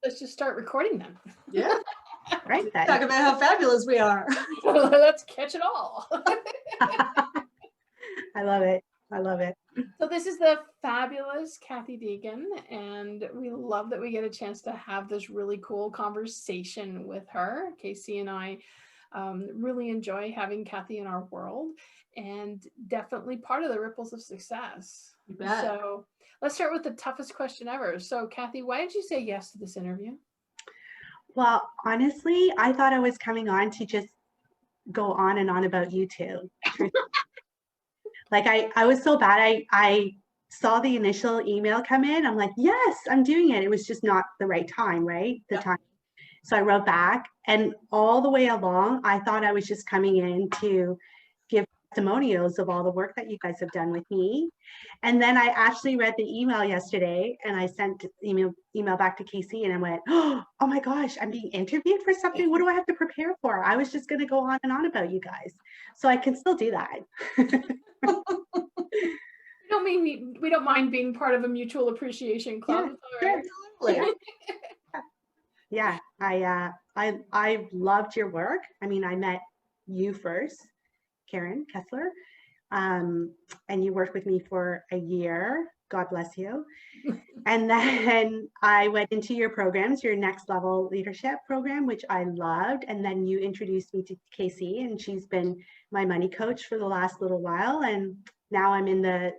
let's just start recording them. Yeah. Right then. Talk about how fabulous we are. Let's catch it all. I love it. I love it. So this is the fabulous Kathy Degan, and we love that we get a chance to have this really cool conversation with her. Casey and I really enjoy having Kathy in our world, and definitely part of the ripples of success. You bet. So let's start with the toughest question ever. So Kathy, why did you say yes to this interview? Well, honestly, I thought I was coming on to just go on and on about you two. Like I was so bad. I saw the initial email come in. I'm like, yes, I'm doing it. It was just not the right time, right? The time. So I wrote back, and all the way along, I thought I was just coming in to give testimonials of all the work that you guys have done with me. And then I actually read the email yesterday, and I sent email back to Casey, and I went, oh my gosh, I'm being interviewed for something. What do I have to prepare for? I was just going to go on and on about you guys. So I can still do that. We don't mind being part of a mutual appreciation club. Yeah, sure. Yeah, I loved your work. I mean, I met you first, Karen Kessler, and you worked with me for a year. God bless you. And then I went into your programs, your next level leadership program, which I loved. And then you introduced me to Casey, and she's been my money coach for the last little while. And now I'm in the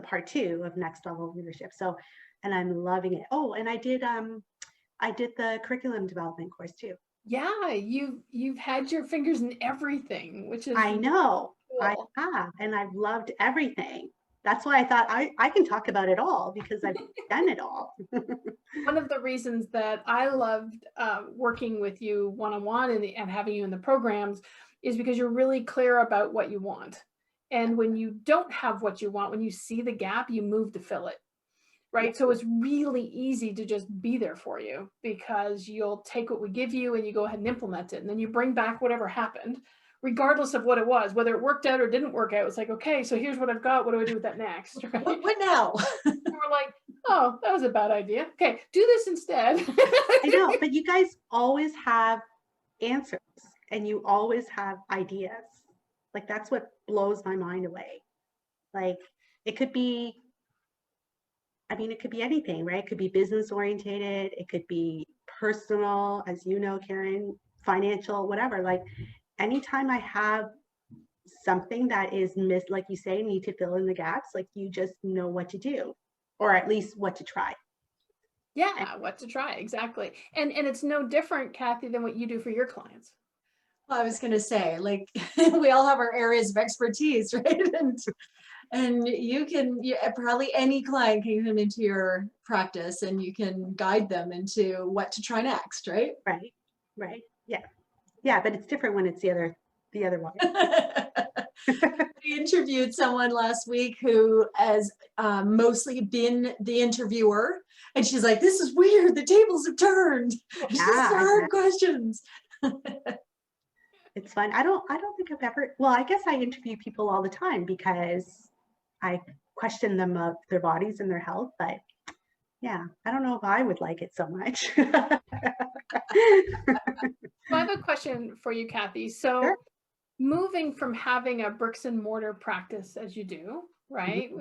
part 2 of next level leadership. So, and I'm loving it. Oh, and I did the curriculum development course too. Yeah, you've had your fingers in everything, which is I know. cool. I have, and I've loved everything. That's why I thought I can talk about it all, because I've done it all. One of the reasons that I loved working with you one-on-one and having you in the programs is because you're really clear about what you want. And when you don't have what you want, when you see the gap, you move to fill it. Right. So it's really easy to just be there for you, because you'll take what we give you and you go ahead and implement it. And then you bring back whatever happened, regardless of what it was, whether it worked out or didn't work out. It's like, okay, so here's what I've got. What do I do with that next? Right? What now? And we're like, oh, that was a bad idea. Okay, do this instead. I know, but you guys always have answers, and you always have ideas. Like, that's what blows my mind away. Like, it could be anything, right? It could be business orientated. It could be personal, as you know, Karen, financial, whatever. Like, anytime I have something that is missed, like you say, need to fill in the gaps, like, you just know what to do, or at least what to try. Yeah, what to try. Exactly. And it's no different, Kathy, than what you do for your clients. Well, I was going to say, like, we all have our areas of expertise, right? And probably any client can come into your practice, and you can guide them into what to try next, right? Right. Yeah, but it's different when it's the other one. We interviewed someone last week who has mostly been the interviewer, and she's like, this is weird, the tables have turned. These are hard questions. It's fun. I don't think I've ever, well, I guess I interview people all the time because I question them of their bodies and their health, but yeah, I don't know if I would like it so much. I have a question for you, Kathy. So Sure. Moving from having a bricks and mortar practice as you do, right,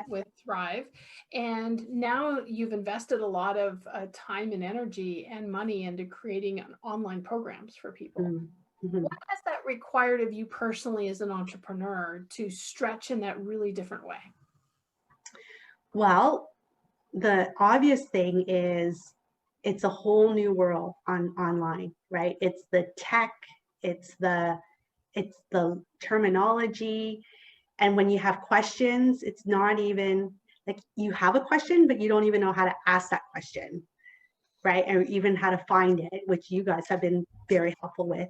with Thrive, and now you've invested a lot of time and energy and money into creating online programs for people. Mm-hmm. What has that required of you personally as an entrepreneur to stretch in that really different way? Well, the obvious thing is it's a whole new world online, right? It's the tech, it's the terminology. And when you have questions, it's not even like you have a question, but you don't even know how to ask that question, right? Or even how to find it, which you guys have been very helpful with.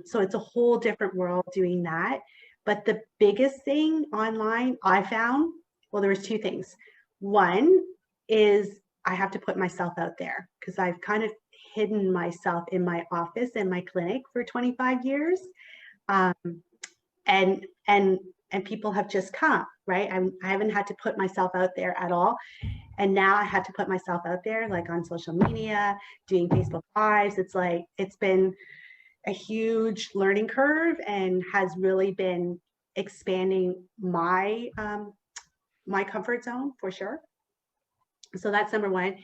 So it's a whole different world doing that. But the biggest thing online I found, well, there was 2 things. One is I have to put myself out there, because I've kind of hidden myself in my office and my clinic for 25 years. And and people have just come, right? I haven't had to put myself out there at all. And now I had to put myself out there, like on social media, doing Facebook Lives. It's like, it's been a huge learning curve and has really been expanding my my comfort zone for sure. So that's number one.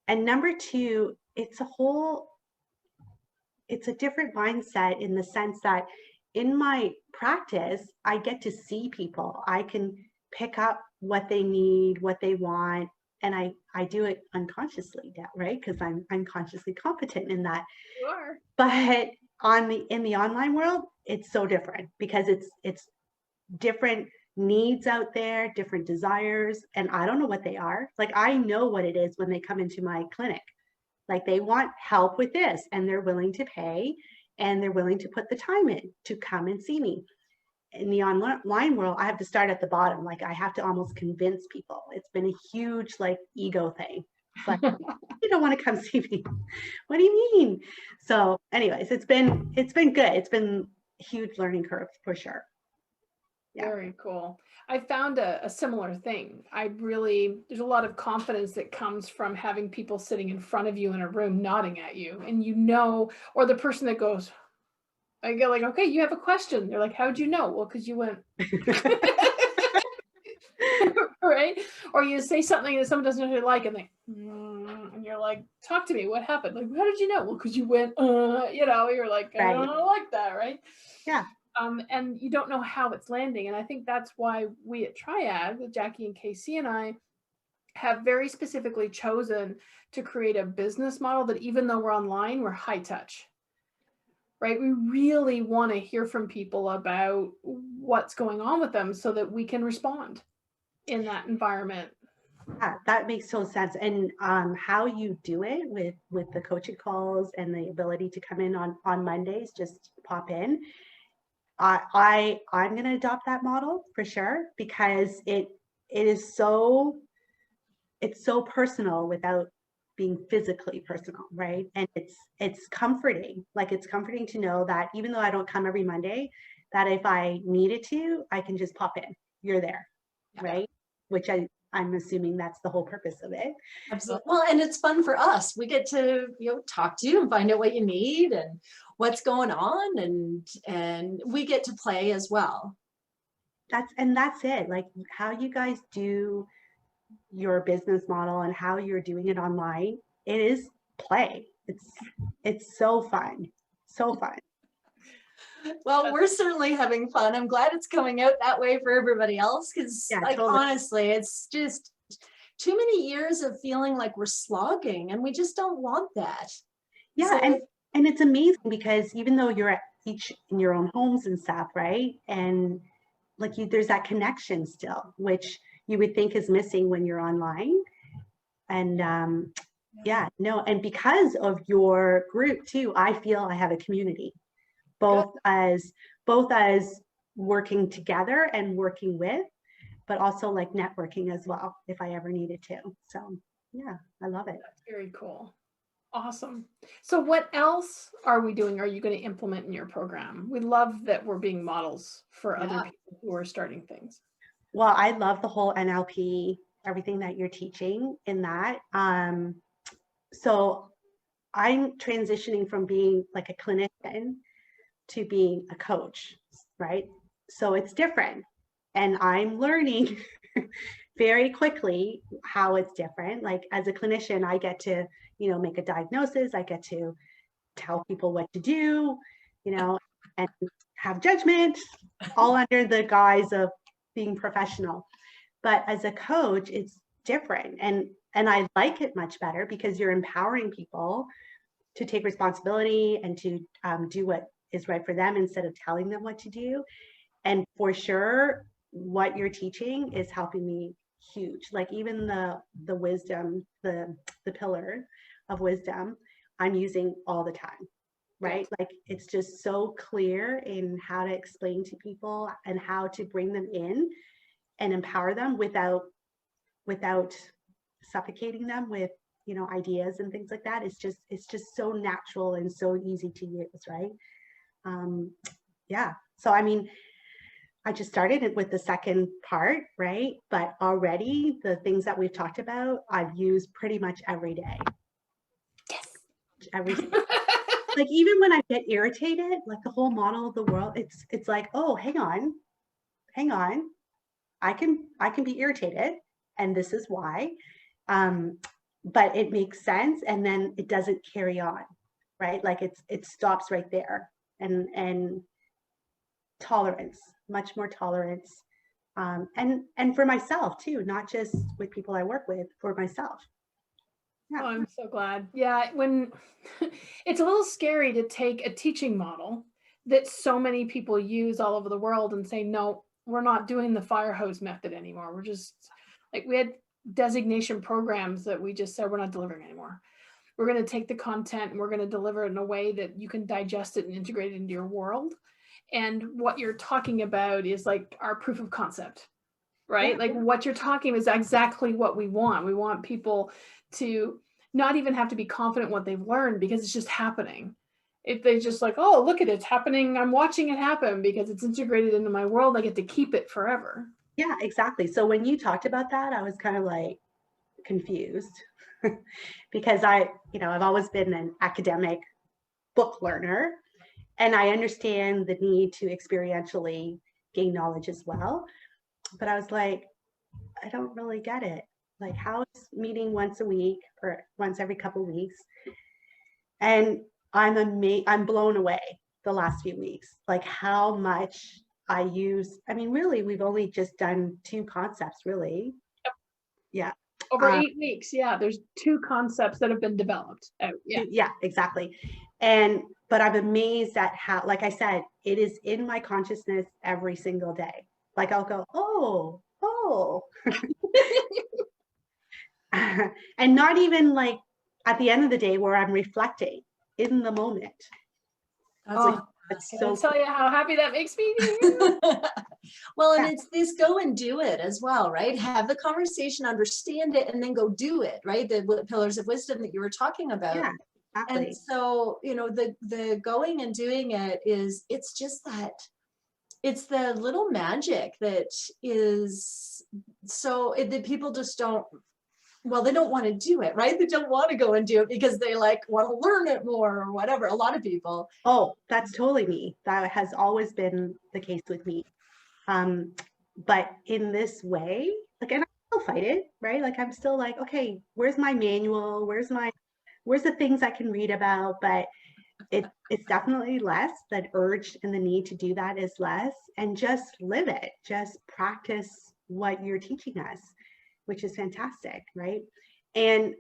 And number two, it's a different mindset in the sense that in my practice, I get to see people. I can pick up what they need, what they want, and I do it unconsciously now, right? Because I'm unconsciously competent in that. You are. But in the online world, it's so different because it's different needs out there, different desires, and I don't know what they are. Like, I know what it is when they come into my clinic. Like, they want help with this and they're willing to pay and they're willing to put the time in to come and see me. In the online world, I have to start at the bottom. Like, I have to almost convince people. It's been a huge like ego thing. Like, you don't want to come see me. What do you mean? So anyways, it's been good. It's been a huge learning curve for sure. Yeah. Very cool. I found a similar thing. There's a lot of confidence that comes from having people sitting in front of you in a room nodding at you, and or the person that goes, I get like, okay, you have a question. They're like, how'd you know? Well, because you went, right? Or you say something that someone doesn't really like, and and you're like, talk to me. What happened? Like, how did you know? Well, because you went, you're like, I Right. don't like that, right? Yeah. And you don't know how it's landing. And I think that's why we at TRIAD, with Jackie and Casey and I, have very specifically chosen to create a business model that even though we're online, we're high touch, right? We really want to hear from people about what's going on with them so that we can respond in that environment. Yeah, that makes total sense. And how you do it with the coaching calls and the ability to come in on Mondays, just pop in. I'm going to adopt that model for sure, because it's so personal without being physically personal, right? And it's comforting. Like, it's comforting to know that even though I don't come every Monday, that if I needed to, I can just pop in. You're there, right? Which I'm assuming that's the whole purpose of it. Absolutely. Well, and it's fun for us. We get to, talk to you and find out what you need and what's going on, and we get to play as well. That's it. Like, how you guys do your business model and how you're doing it online, it is play. It's so fun. So fun. Well, we're certainly having fun. I'm glad it's coming out that way for everybody else, because totally. Honestly, it's just too many years of feeling like we're slogging, and we just don't want that. Yeah. So, and it's amazing because even though you're at each in your own homes and stuff, right? And like, there's that connection still, which you would think is missing when you're online. And and because of your group too, I feel I have a community, both as working together and working with, but also like networking as well, if I ever needed to. So yeah, I love it. That's very cool. Awesome. So what else are we doing? Are you going to implement in your program? We love that we're being models for other people who are starting things. Well, I love the whole NLP, everything that you're teaching in that. So I'm transitioning from being like a clinician to being a coach, right? So it's different. And I'm learning very quickly how it's different. Like, as a clinician, I get to, make a diagnosis. I get to tell people what to do, and have judgment, all under the guise of being professional. But as a coach, it's different. And I like it much better because you're empowering people to take responsibility and to do what is right for them instead of telling them what to do. And for sure, what you're teaching is helping me huge. Like, even the wisdom, the pillar of wisdom, I'm using all the time, right? Like, it's just so clear in how to explain to people and how to bring them in and empower them without suffocating them with, ideas and things like that. It's just so natural and so easy to use, right? So I mean, I just started it with the second part, right? But already the things that we've talked about, I've used pretty much every day. Yes. Every like even when I get irritated, like the whole model of the world, it's like, oh, hang on. I can be irritated, and this is why. But it makes sense, and then it doesn't carry on, right? Like it stops right there, and tolerance, much more tolerance, and for myself too, not just with people I work with, for myself. Oh, I'm so glad. Yeah, when it's a little scary to take a teaching model that so many people use all over the world and say, no, we're not doing the fire hose method anymore. We're just like, we had designation programs that we just said, we're not delivering anymore. We're going to take the content and we're going to deliver it in a way that you can digest it and integrate it into your world. And what you're talking about is like our proof of concept, right? Yeah. Like what you're talking is exactly what we want. We want people to not even have to be confident what they've learned because it's just happening. If they just like, oh, look at it, it's happening. I'm watching it happen because it's integrated into my world. I get to keep it forever. Yeah, exactly. So when you talked about that, I was kind of like confused because I've always been an academic book learner, and I understand the need to experientially gain knowledge as well. But I was like, I don't really get it. Like, how is meeting once a week or once every couple of weeks? And I'm blown away the last few weeks, like how much I use. I mean, really, we've only just done 2 concepts, really. Yep. Yeah. Over 8 weeks. Yeah. There's 2 concepts that have been developed. Yeah. Yeah, exactly. But I'm amazed at how, like I said, it is in my consciousness every single day. Like I'll go, oh. And not even like at the end of the day where I'm reflecting in the moment. That's like, That's I'll tell you how happy that makes me. well, and it's this go and do it as well, right? Have the conversation, understand it, and then go do it, right? The pillars of wisdom that you were talking about. Yeah, exactly. And so, the going and doing it it's just that, it's the little magic that is that people just don't, well, they don't want to do it, right? They don't want to go and do it because they like want to learn it more or whatever. A lot of people. Oh, that's totally me. That has always been the case with me. But in this way, like, and I still fight it, right? Like I'm still like, okay, where's my manual? Where's the things I can read about? But it's definitely less. That urge and the need to do that is less, and just live it. Just practice what you're teaching us, which is fantastic, right? And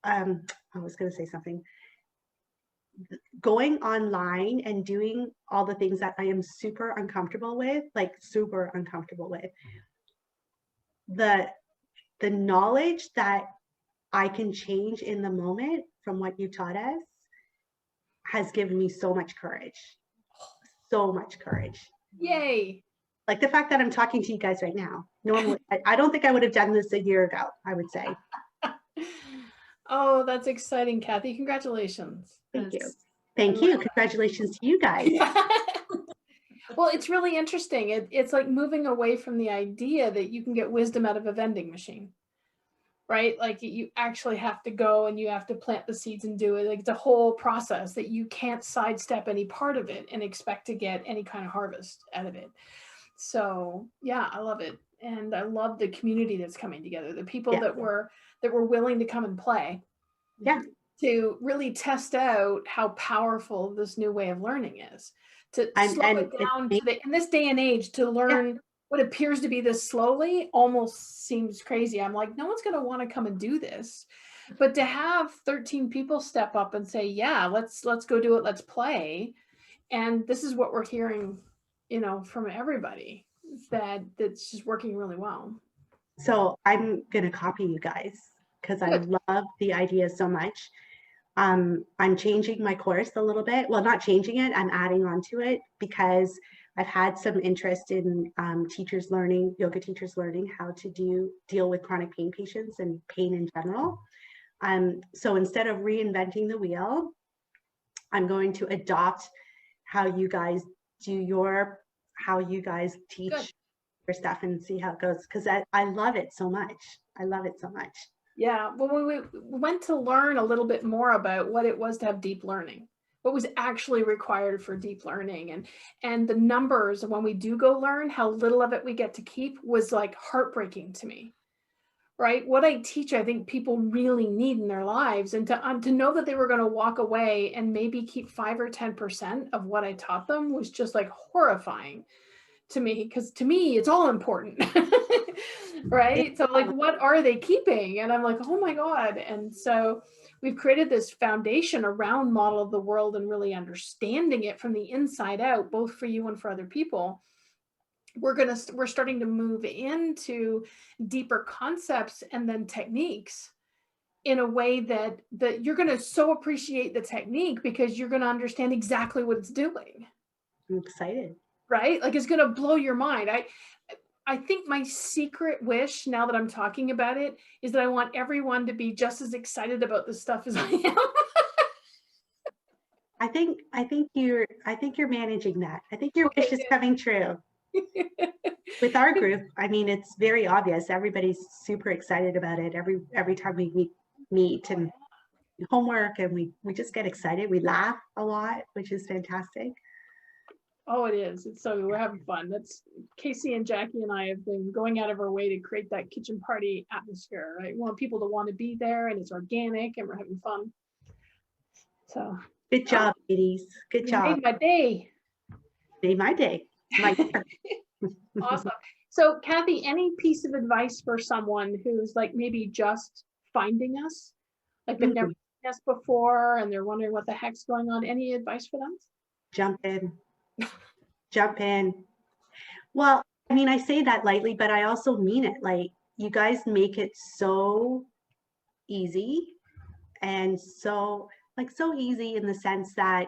I was going to say something. Going online and doing all the things that I am super uncomfortable with, the knowledge that I can change in the moment from what you taught us has given me so much courage. Yay. Like the fact that I'm talking to you guys right now. Normally, I don't think I would have done this a year ago, I would say. Oh, that's exciting, Kathy. Congratulations. Thank you. Congratulations to you guys. Well, it's really interesting. It's like moving away from the idea that you can get wisdom out of a vending machine, right? Like you actually have to go and you have to plant the seeds and do it. Like it's a whole process that you can't sidestep any part of it and expect to get any kind of harvest out of it. So yeah, I love it. And I love the community that's coming together, the people that were willing to come and play. Yeah. To really test out how powerful this new way of learning is. To slow it down in this day and age, to learn what appears to be this slowly almost seems crazy. I'm like, no one's going to want to come and do this. But to have 13 people step up and say, yeah, let's go do it. Let's play. And this is what we're hearing, from everybody, that's just working really well. So I'm going to copy you guys because I love the idea so much. I'm changing my course a little bit. Well, not changing it, I'm adding on to it because I've had some interest in yoga teachers learning how to deal with chronic pain patients and pain in general. So instead of reinventing the wheel, I'm going to adopt how you guys do your how you guys teach Good. your stuff and see how it goes, because I love it so much. I love it so much. Yeah, well, we went to learn a little bit more about what it was to have deep learning, what was actually required for deep learning, and the numbers when we do go learn, how little of it we get to keep was like heartbreaking to me. Right? What I teach, I think people really need in their lives, and to know that they were going to walk away and maybe keep 5 or 10% of what I taught them was just like horrifying to me, because to me it's all important. Right? So like, what are they keeping? And I'm like, oh my God. And so we've created this foundation around model of the world and really understanding it from the inside out, both for you and for other people. We're starting to move into deeper concepts and then techniques in a way that you're going to so appreciate the technique, because you're going to understand exactly what it's doing. I'm excited. Right? Like, it's going to blow your mind. I think my secret wish, now that I'm talking about it, is that I want everyone to be just as excited about this stuff as I am. I think you're managing that. I think your wish is coming true. With our group, I mean, it's very obvious. Everybody's super excited about it. Every time we meet and homework, and we just get excited. We laugh a lot, which is fantastic. Oh, it is. It's so, we're having fun. That's Casey and Jackie and I have been going out of our way to create that kitchen party atmosphere, right? We want people to want to be there, and it's organic, and we're having fun. So good job, ladies. Good job. Made my day. Made my day. Awesome. So Kathy, any piece of advice for someone who's like maybe just finding us, like they've never seen us before and they're wondering what the heck's going on? Any advice for them? Jump in. Jump in. Well, I mean, I say that lightly, but I also mean it. Like, you guys make it so easy, and so easy in the sense that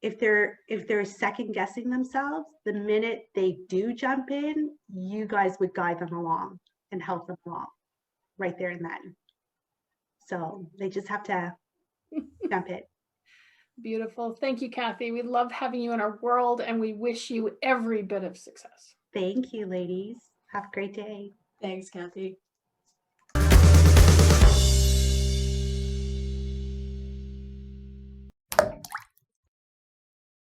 if they're second guessing themselves, the minute they do jump in, you guys would guide them along and help them along right there and then. So they just have to jump in. Beautiful. Thank you, Kathy. We love having you in our world, and we wish you every bit of success. Thank you, ladies. Have a great day. Thanks, Kathy.